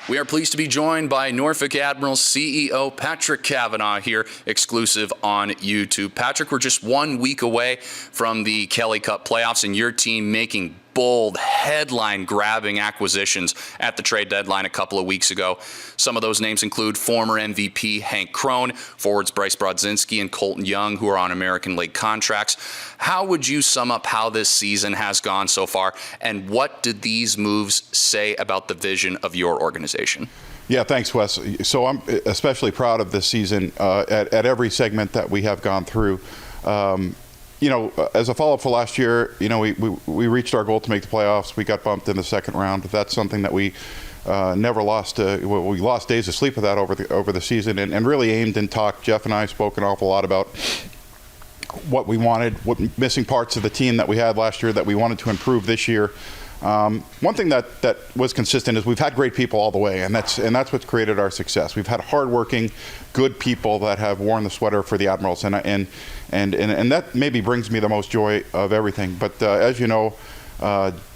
We are pleased to be joined by Norfolk Admirals CEO Patrick Cavanagh here, exclusive on YouTube. Patrick, we're just 1 week away from the Kelly Cup playoffs and your team making bold, headline-grabbing acquisitions at the trade deadline a couple of weeks ago. Some of those names include former MVP Hank Crone, forwards Bryce, Brodzinski, and Colton, who are on American League contracts. How would you sum up how this season has gone so far, and what did these moves say about the vision of your organization? Yeah, thanks, Wes. So I'm especially proud of this season at every segment that we have gone through. As a follow-up for last year, we reached our goal to make the playoffs. We got bumped in the second round. That's something that we never lost. We lost days of sleep with that over the season, and really aimed and talked. Jeff and I spoke an awful lot about what we wanted, what missing parts of the team that we had last year that we wanted to improve this year. One thing that was consistent is we've had great people all the way, and that's what's created our success. We've had hardworking, good people that have worn the sweater for the Admirals, and that maybe brings me the most joy of everything. But as you know,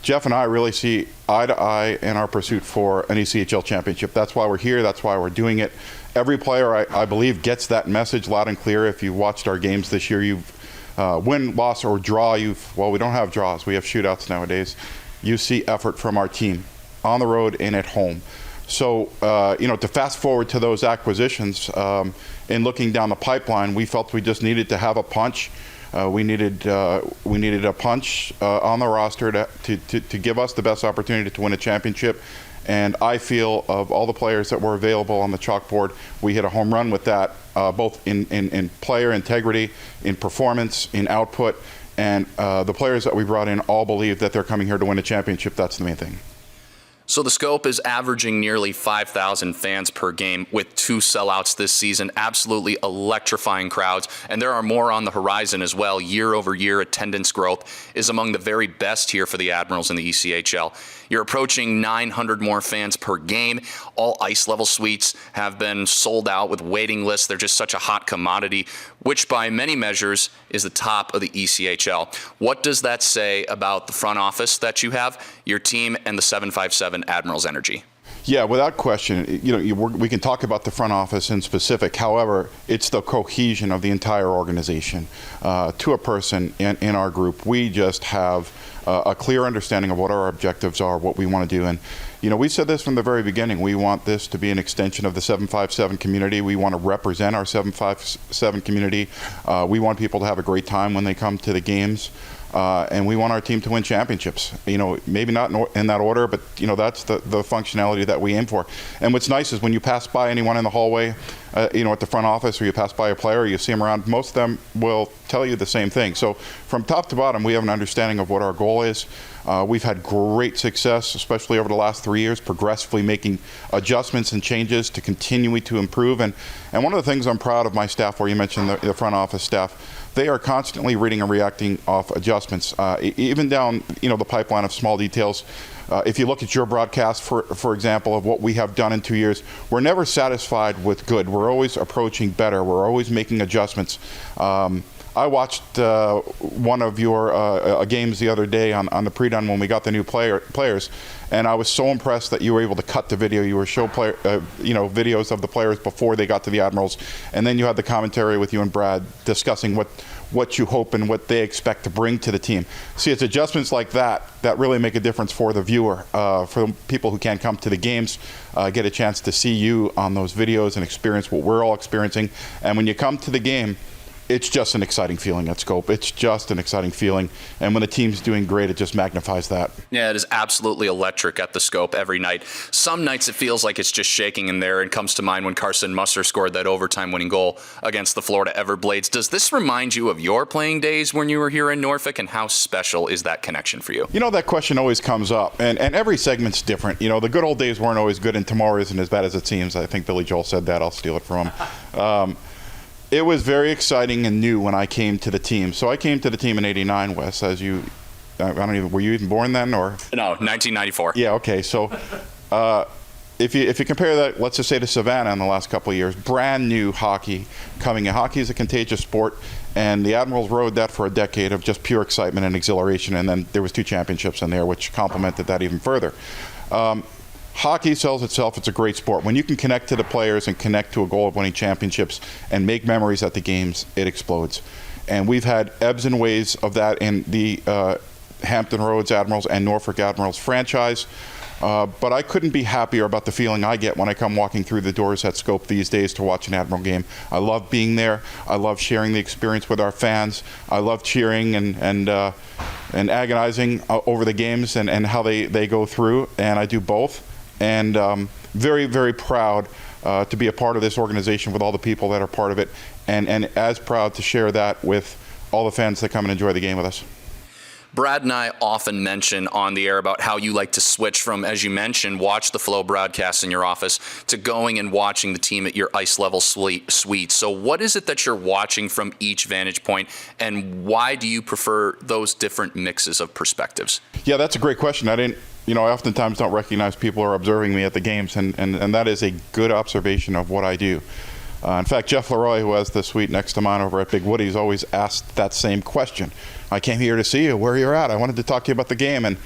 Jeff and I really see eye to eye in our pursuit for an ECHL championship. That's why we're here. That's why we're doing it. Every player, I believe, gets that message loud and clear. If you watched our games this year, you've win, loss, or draw. Well, we don't have draws. We have shootouts nowadays. You see effort from our team on the road and at home. So, to fast forward to those acquisitions, in looking down the pipeline, we felt we just needed to have a punch. We needed a punch on the roster to give us the best opportunity to win a championship. And I feel of all the players that were available on the chalkboard, we hit a home run with that, both in player integrity, in performance, in output. And the players that we brought in all believe that they're coming here to win a championship. That's the main thing. So the Scope is averaging nearly 5,000 fans per game with 2 sellouts this season. Absolutely electrifying crowds. And there are more on the horizon as well. Year over year, attendance growth is among the very best here for the Admirals in the ECHL. You're approaching 900 more fans per game. All ice level suites have been sold out with waiting lists. They're just such a hot commodity, which by many measures is the top of the ECHL. What does that say about the front office that you have, your team, and the 757 Admirals energy? Yeah, without question. We can talk about the front office in specific. However, it's the cohesion of the entire organization. To a person in our group, we just have a clear understanding of what our objectives are, what we want to do. And, we said this from the very beginning. We want this to be an extension of the 757 community. We want to represent our 757 community. We want people to have a great time when they come to the games. And we want our team to win championships. Maybe not in that order, but that's the functionality that we aim for. And what's nice is when you pass by anyone in the hallway, at the front office, or you pass by a player, you see them around, most of them will tell you the same thing. So from top to bottom, we have an understanding of what our goal is. We've had great success, especially over the last 3 years, progressively making adjustments and changes to continue to improve. And one of the things I'm proud of my staff, where you mentioned the front office staff, they are constantly reading and reacting off adjustments, even down the pipeline of small details. If you look at your broadcast, for example, of what we have done in 2 years, we're never satisfied with good. We're always approaching better. We're always making adjustments. I watched one of your games the other day on the pre-done when we got the new players, and I was so impressed that you were able to cut the video. You were show videos of the players before they got to the Admirals, and then you had the commentary with you and Brad discussing what you hope and what they expect to bring to the team. See, it's adjustments like that really make a difference for the viewer, for the people who can't come to the games, get a chance to see you on those videos and experience what we're all experiencing. And when you come to the game, it's just an exciting feeling at Scope. It's just an exciting feeling. And when the team's doing great, it just magnifies that. Yeah, it is absolutely electric at the Scope every night. Some nights it feels like it's just shaking in there. It comes to mind when Carson Musser scored that overtime winning goal against the Florida Everblades. Does this remind you of your playing days when you were here in Norfolk, and how special is that connection for you? That question always comes up, and every segment's different. The good old days weren't always good, and tomorrow isn't as bad as it seems. I think Billy Joel said that. I'll steal it from him. It was very exciting and new when I came to the team. So I came to the team in '89, Wes, as you, were you even born then, or? No, 1994. Yeah, okay. So if you compare that, let's just say, to Savannah in the last couple of years, brand new hockey coming in. Hockey is a contagious sport, and the Admirals rode that for a decade of just pure excitement and exhilaration, and then there was 2 championships in there, which complemented that even further. hockey sells itself. It's a great sport. When you can connect to the players and connect to a goal of winning championships and make memories at the games, it explodes. And we've had ebbs and waves of that in the Hampton Roads Admirals and Norfolk Admirals franchise. But I couldn't be happier about the feeling I get when I come walking through the doors at Scope these days to watch an Admiral game. I love being there. I love sharing the experience with our fans. I love cheering and agonizing over the games and how they go through. And I do both. And very, very proud to be a part of this organization with all the people that are part of it. And as proud to share that with all the fans that come and enjoy the game with us. Brad and I often mention on the air about how you like to switch from, as you mentioned, watch the Flow broadcast in your office to going and watching the team at your ice level suite. So what is it that you're watching from each vantage point, and why do you prefer those different mixes of perspectives? Yeah, that's a great question. I oftentimes don't recognize people are observing me at the games, and that is a good observation of what I do. In fact, Jeff Leroy, who has the suite next to mine over at Big Woody's, always asked that same question. I came here to see you, where you're at. I wanted to talk to you about the game. And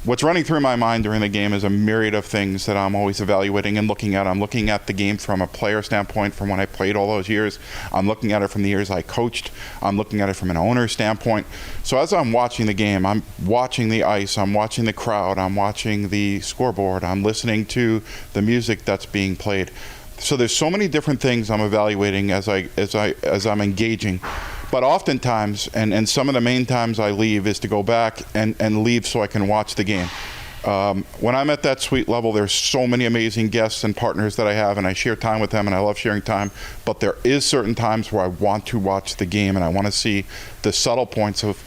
what's running through my mind during the game is a myriad of things that I'm always evaluating and looking at. I'm looking at the game from a player standpoint from when I played all those years. I'm looking at it from the years I coached. I'm looking at it from an owner standpoint. So as I'm watching the game, I'm watching the ice, I'm watching the crowd, I'm watching the scoreboard, I'm listening to the music that's being played. So there's so many different things I'm evaluating as I'm engaging. But oftentimes, and some of the main times I leave is to go back and leave so I can watch the game. When I'm at that suite level, there's so many amazing guests and partners that I have, and I share time with them, and I love sharing time. But there is certain times where I want to watch the game, and I want to see the subtle points of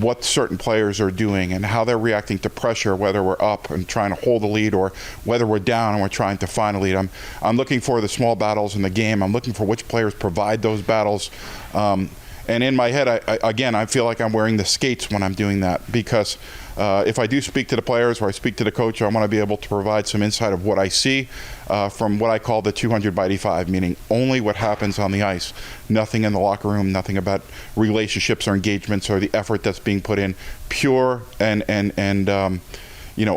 what certain players are doing and how they're reacting to pressure, whether we're up and trying to hold the lead or whether we're down and we're trying to find a lead. I'm looking for the small battles in the game. I'm looking for which players provide those battles. And in my head, I feel like I'm wearing the skates when I'm doing that, because if I do speak to the players or I speak to the coach, I want to be able to provide some insight of what I see from what I call the 200 by 85, meaning only what happens on the ice, nothing in the locker room, nothing about relationships or engagements or the effort that's being put in, pure and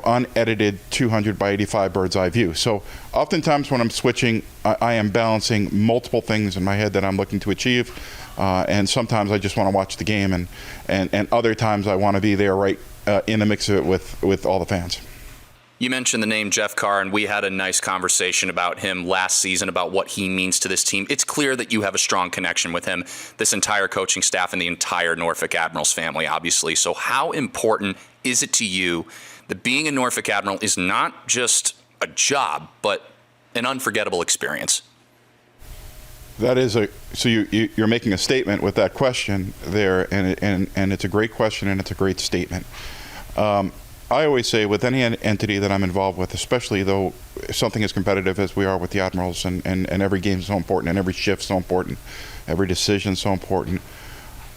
unedited 200 by 85 bird's eye view. So oftentimes when I'm switching, I am balancing multiple things in my head that I'm looking to achieve. And sometimes I just want to watch the game, and other times I want to be there right in the mix of it with all the fans. You mentioned the name Jeff Carr, and we had a nice conversation about him last season, about what he means to this team. It's clear that you have a strong connection with him, this entire coaching staff, and the entire Norfolk Admirals family, obviously. So how important is it to you that being a Norfolk Admiral is not just a job, but an unforgettable experience? That is so you're making a statement with that question there, and it's a great question and it's a great statement. I always say with any entity that I'm involved with, especially though something as competitive as we are with the Admirals, and every game is so important, and every shift so important, every decision so important,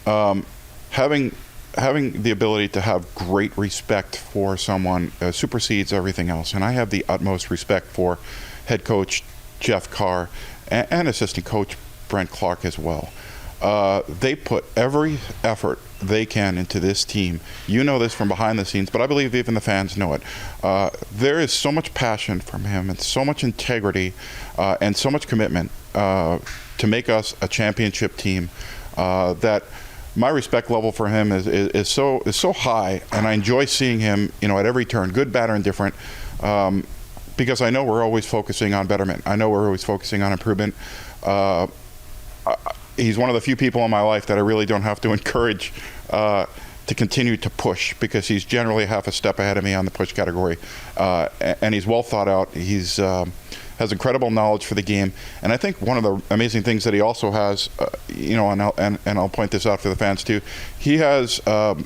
having the ability to have great respect for someone supersedes everything else. And I have the utmost respect for head coach Jeff Carr and assistant coach Brent Clark as well. They put every effort they can into this team. You know this from behind the scenes, but I believe even the fans know it. There is so much passion from him and so much integrity and so much commitment to make us a championship team that my respect level for him is so high, and I enjoy seeing him, at every turn, good, bad, or indifferent. Because I know we're always focusing on betterment. I know we're always focusing on improvement. He's one of the few people in my life that I really don't have to encourage to continue to push, because he's generally half a step ahead of me on the push category. And he's well thought out. He's has incredible knowledge for the game. And I think one of the amazing things that he also has, and I'll point this out for the fans too, he has an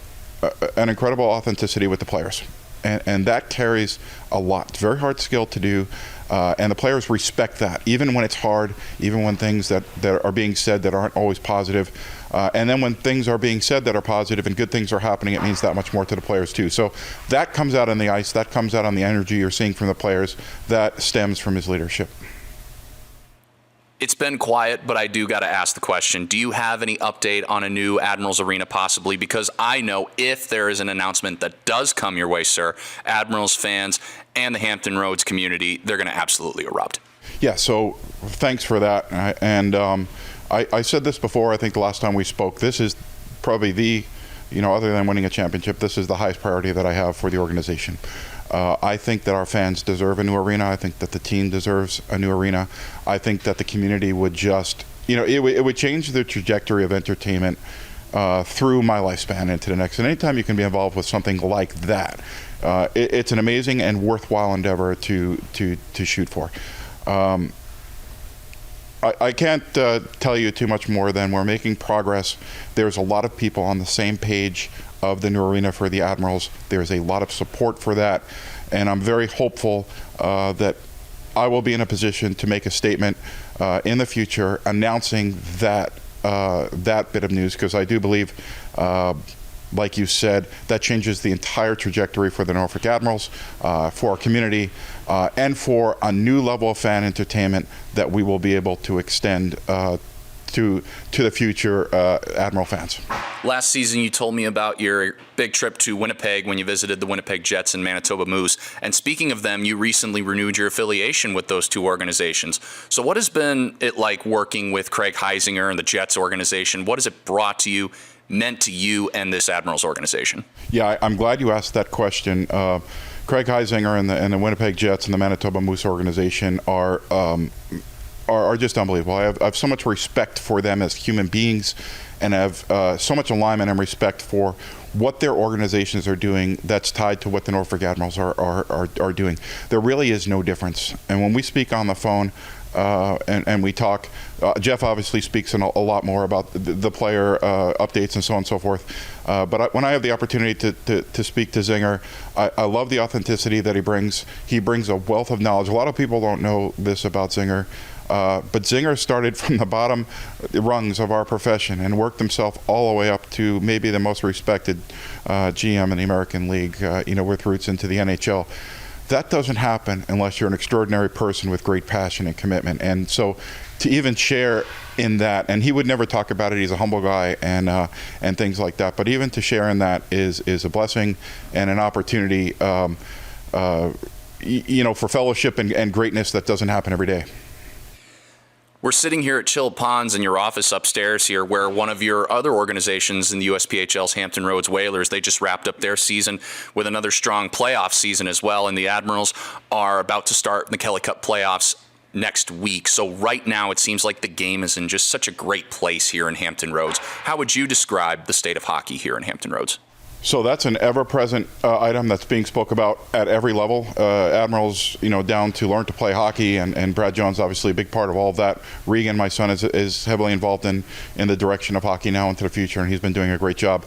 incredible authenticity with the players. And that carries a lot. It's very hard skill to do, and the players respect that, even when it's hard, even when things that are being said that aren't always positive. And then when things are being said that are positive and good things are happening, it means that much more to the players too. So that comes out on the ice, that comes out on the energy you're seeing from the players, that stems from his leadership. It's been quiet, but I do got to ask the question. Do you have any update on a new Admirals Arena possibly? Because I know if there is an announcement that does come your way, sir, Admirals fans and the Hampton Roads community, they're going to absolutely erupt. Yeah, so thanks for that. And I said this before, I think the last time we spoke, this is probably other than winning a championship, this is the highest priority that I have for the organization. I think that our fans deserve a new arena. I think that the team deserves a new arena. I think that the community would just, it would change the trajectory of entertainment through my lifespan into the next. And anytime you can be involved with something like that, it's an amazing and worthwhile endeavor to shoot for. I can't tell you too much more than we're making progress. There's a lot of people on the same page of the new arena for the Admirals. There's a lot of support for that, and I'm very hopeful that I will be in a position to make a statement in the future announcing that bit of news, because I do believe, like you said, that changes the entire trajectory for the Norfolk Admirals, for our community, and for a new level of fan entertainment that we will be able to extend to the future Admiral fans. Last season, you told me about your big trip to Winnipeg when you visited the Winnipeg Jets and Manitoba Moose. And speaking of them, you recently renewed your affiliation with those two organizations. So what has been it like working with Craig Heisinger and the Jets organization? What has it brought to you, meant to you and this Admirals organization? Yeah, I'm glad you asked that question. Craig Heisinger and the Winnipeg Jets and the Manitoba Moose organization are just unbelievable. I have so much respect for them as human beings, and have so much alignment and respect for what their organizations are doing that's tied to what the Norfolk Admirals are doing. There really is no difference. And when we speak on the phone and we talk, Jeff obviously speaks a lot more about the player updates and so on and so forth. But when I have the opportunity to speak to Zinger, I love the authenticity that he brings. He brings a wealth of knowledge. A lot of people don't know this about Zinger. But Zinger started from the bottom rungs of our profession and worked himself all the way up to maybe the most respected GM in the American League, with roots into the NHL. That doesn't happen unless you're an extraordinary person with great passion and commitment. And so to even share in that, and he would never talk about it, he's a humble guy and things like that, but even to share in that is a blessing and an opportunity for fellowship and greatness that doesn't happen every day. We're sitting here at Chill Ponds in your office upstairs here, where one of your other organizations in the USPHL's Hampton Roads Whalers, they just wrapped up their season with another strong playoff season as well, and the Admirals are about to start the Kelly Cup playoffs next week. So right now it seems like the game is in just such a great place here in Hampton Roads. How would you describe the state of hockey here in Hampton Roads? So that's an ever-present item that's being spoke about at every level. Admirals, down to learn to play hockey, and Brad Jones, obviously a big part of all of that. Regan, my son, is heavily involved in the direction of hockey now into the future, and he's been doing a great job.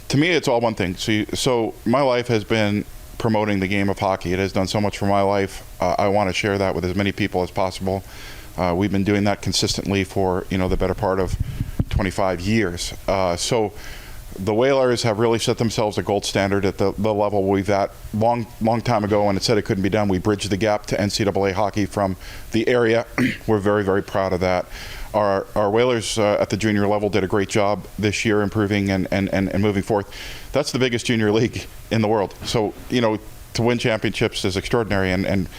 To me, it's all one thing. So my life has been promoting the game of hockey. It has done so much for my life. I want to share that with as many people as possible. We've been doing that consistently for the better part of 25 years. So the Whalers have really set themselves a gold standard at the level we've at long time ago, when it said it couldn't be done. We bridged the gap to NCAA hockey from the area. We're very, very proud of that. Our Whalers at the junior level did a great job this year, improving and moving forth. That's the biggest junior league in the world. So, to win championships is extraordinary, and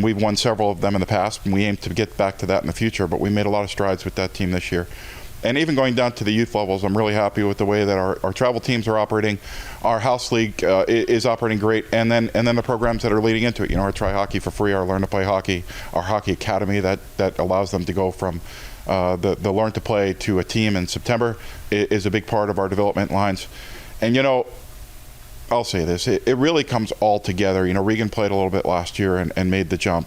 we've won several of them in the past, and we aim to get back to that in the future. But we made a lot of strides with that team this year. And even going down to the youth levels, I'm really happy with the way that our travel teams are operating. Our house league is operating great, and then the programs that are leading into it. Our Try Hockey for Free, our Learn to Play Hockey, our Hockey Academy that allows them to go from the Learn to Play to a team in September is a big part of our development lines. And I'll say this: it really comes all together. Regan played a little bit last year and made the jump,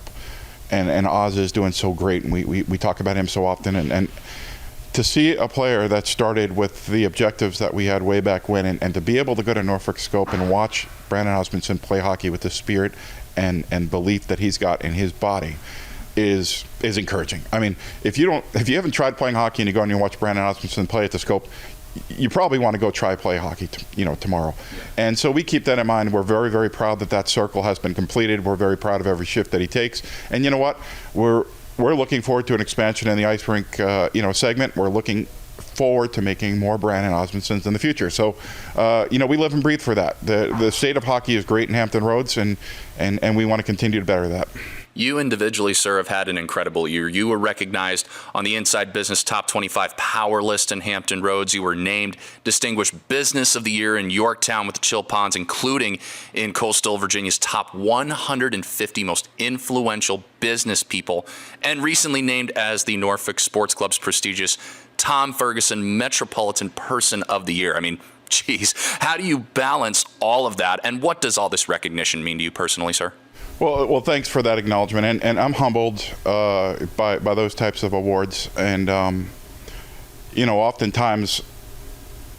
and Oz is doing so great, and we talk about him so often, and to see a player that started with the objectives that we had way back when, and to be able to go to Norfolk Scope and watch Brandon Osmondson play hockey with the spirit and belief that he's got in his body is encouraging. I mean, if you haven't tried playing hockey and you go and you watch Brandon Osmondson play at the Scope, you probably want to go try play hockey tomorrow. And so we keep that in mind. We're very, very proud that circle has been completed. We're very proud of every shift that he takes. And you know what? we're looking forward to an expansion in the ice rink, segment. We're looking forward to making more Brandon Osmondsons in the future. So, we live and breathe for that. The state of hockey is great in Hampton Roads, and we want to continue to better that. You individually, sir, have had an incredible year. You were recognized on the Inside Business Top 25 Power List in Hampton Roads. You were named Distinguished Business of the Year in Yorktown with the Chill Ponds, including in Coastal Virginia's top 150 most influential business people, and recently named as the Norfolk Sports Club's prestigious Tom Ferguson Metropolitan Person of the Year. I mean, geez, how do you balance all of that, and what does all this recognition mean to you personally, sir? Well, thanks for that acknowledgement, and I'm humbled by those types of awards, and oftentimes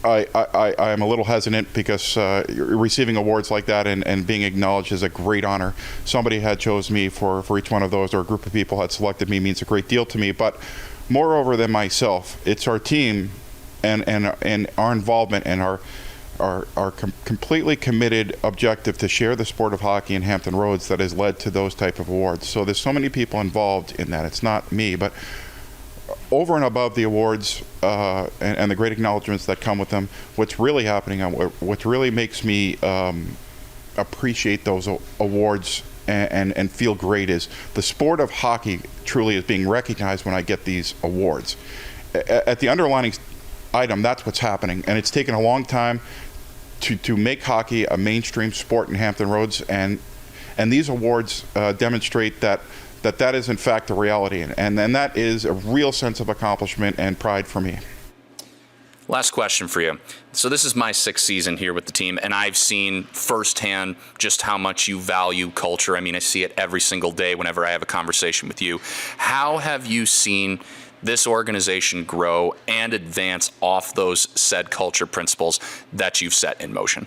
I am a little hesitant because receiving awards like that and being acknowledged is a great honor. Somebody had chose me for each one of those, or a group of people had selected me, means a great deal to me. But moreover than myself, it's our team and our involvement and our completely committed objective to share the sport of hockey in Hampton Roads that has led to those type of awards. So there's so many people involved in that. It's not me, but over and above the awards and the great acknowledgments that come with them, what's really happening, what really makes me appreciate those awards and feel great is the sport of hockey truly is being recognized when I get these awards. At the underlining item, that's what's happening, and it's taken a long time to make hockey a mainstream sport in Hampton Roads, and these awards demonstrate that is in fact a reality, and that is a real sense of accomplishment and pride for me. Last question for you. So this is my 6th season here with the team, and I've seen firsthand just how much you value culture. I mean, I see it every single day whenever I have a conversation with you. How have you seen this organization grow and advance off those said culture principles that you've set in motion?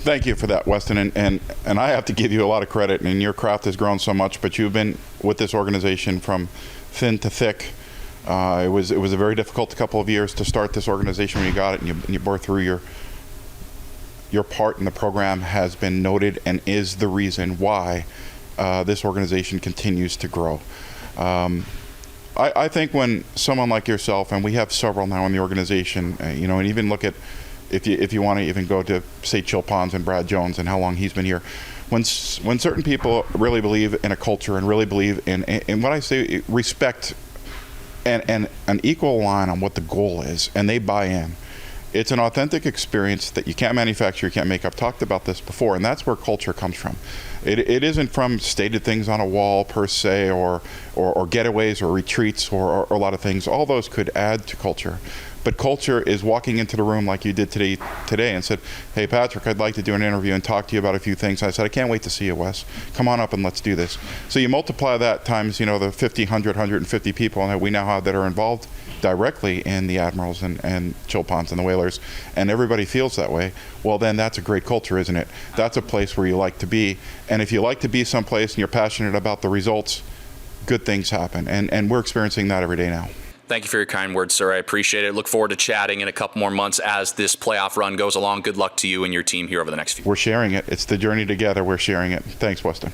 Thank you for that, Weston, and I have to give you a lot of credit, and your craft has grown so much, but you've been with this organization from thin to thick. It was a very difficult couple of years to start this organization when you got it, and you bore through. Your part in the program has been noted and is the reason why this organization continues to grow. I think when someone like yourself, and we have several now in the organization, and even look at, if you want to even go to, say, Chill Ponds and Brad Jones and how long he's been here, when certain people really believe in a culture and really believe in what I say, respect and an equal line on what the goal is, and they buy in, it's an authentic experience that you can't manufacture, you can't make. I've talked about this before, and that's where culture comes from. It isn't from stated things on a wall per se, or getaways or retreats or a lot of things. All those could add to culture. But culture is walking into the room like you did today and said, "Hey, Patrick, I'd like to do an interview and talk to you about a few things." I said, "I can't wait to see you, Wes. Come on up and let's do this." So you multiply that times, the 50, 100, 150 people that we now have that are involved directly in the Admirals and Chill Ponds and the Whalers, and everybody feels that way. Well, then that's a great culture, isn't it? That's a place where you like to be. And if you like to be someplace and you're passionate about the results, good things happen. And we're experiencing that every day now. Thank you for your kind words, sir. I appreciate it. Look forward to chatting in a couple more months as this playoff run goes along. Good luck to you and your team here over the next few. We're sharing it. It's the journey together. We're sharing it. Thanks, Weston.